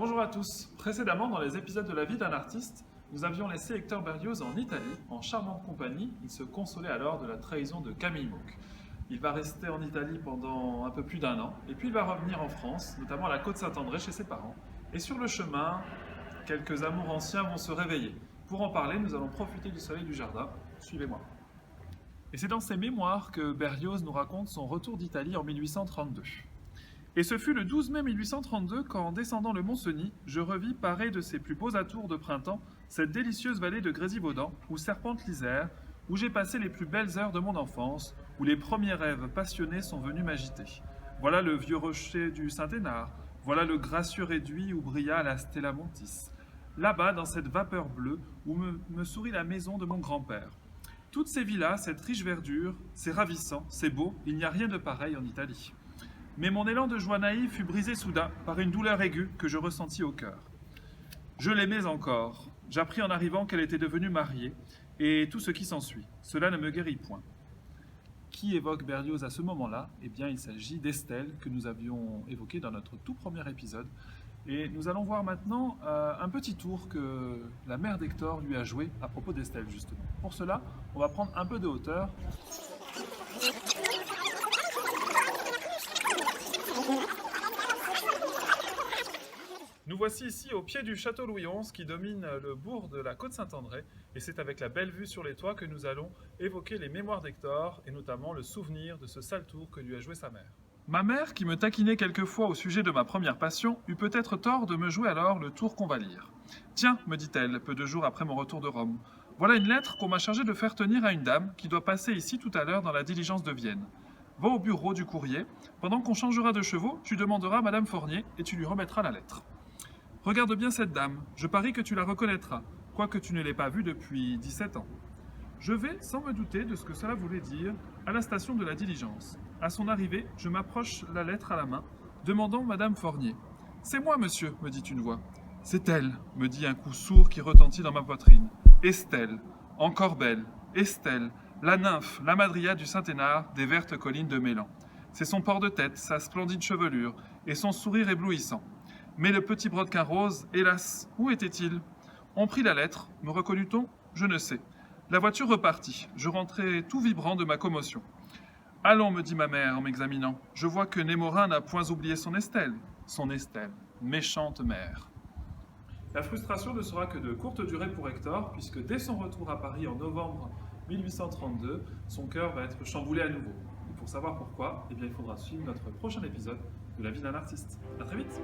Bonjour à tous. Précédemment, dans les épisodes de la vie d'un artiste, nous avions laissé Hector Berlioz en Italie, en charmante compagnie. Il se consolait alors de la trahison de Camille Mauque. Il va rester en Italie pendant un peu plus d'un an, et puis il va revenir en France, notamment à la Côte-Saint-André chez ses parents. Et sur le chemin, quelques amours anciens vont se réveiller. Pour en parler, nous allons profiter du soleil du jardin. Suivez-moi. Et c'est dans ses mémoires que Berlioz nous raconte son retour d'Italie en 1832. Et ce fut le 12 mai 1832 quand, descendant le Mont-Cenis, je revis paré de ses plus beaux atours de printemps cette délicieuse vallée de Grésivaudan, où serpente l'Isère, où j'ai passé les plus belles heures de mon enfance, où les premiers rêves passionnés sont venus m'agiter. Voilà le vieux rocher du Saint-Hénard, voilà le gracieux réduit où brilla la Stella Montis. Là-bas, dans cette vapeur bleue, où me sourit la maison de mon grand-père. Toutes ces villas, cette riche verdure, c'est ravissant, c'est beau, il n'y a rien de pareil en Italie. Mais mon élan de joie naïve fut brisé soudain par une douleur aiguë que je ressentis au cœur. Je l'aimais encore. J'appris en arrivant qu'elle était devenue mariée, et tout ce qui s'ensuit. Cela ne me guérit point. Qui évoque Berlioz à ce moment-là? Eh bien, il s'agit d'Estelle, que nous avions évoquée dans notre tout premier épisode. Et nous allons voir maintenant un petit tour que la mère d'Hector lui a joué à propos d'Estelle, justement. Pour cela, on va prendre un peu de hauteur. Nous voici ici au pied du château Louis XI qui domine le bourg de la Côte-Saint-André, et c'est avec la belle vue sur les toits que nous allons évoquer les mémoires d'Hector et notamment le souvenir de ce sale tour que lui a joué sa mère. Ma mère, qui me taquinait quelquefois au sujet de ma première passion, eut peut-être tort de me jouer alors le tour qu'on va lire. « Tiens, me dit-elle, peu de jours après mon retour de Rome, voilà une lettre qu'on m'a chargé de faire tenir à une dame qui doit passer ici tout à l'heure dans la diligence de Vienne. Va au bureau du courrier, pendant qu'on changera de chevaux, tu demanderas à Madame Fournier et tu lui remettras la lettre. Regarde bien cette dame, je parie que tu la reconnaîtras, quoique tu ne l'aies pas vue depuis 17 ans. Je vais, sans me douter de ce que cela voulait dire, à la station de la diligence. À son arrivée, je m'approche la lettre à la main, demandant Madame Fournier. « C'est moi, monsieur, me dit une voix. « C'est elle, me dit un coup sourd qui retentit dans ma poitrine. Estelle, encore belle, Estelle, la nymphe, la madriade du Saint-Hénard, des vertes collines de Mélan. C'est son port de tête, sa splendide chevelure, et son sourire éblouissant. Mais le petit brodequin rose, hélas, où était-il? On prit la lettre, me reconnut-on? Je ne sais. La voiture repartit, je rentrai tout vibrant de ma commotion. Allons, me dit ma mère en m'examinant, je vois que Némorin n'a point oublié son Estelle. Son Estelle, méchante mère. La frustration ne sera que de courte durée pour Hector, puisque dès son retour à Paris en novembre 1832, son cœur va être chamboulé à nouveau. Et pour savoir pourquoi, eh bien, il faudra suivre notre prochain épisode de La vie d'un artiste. À très vite!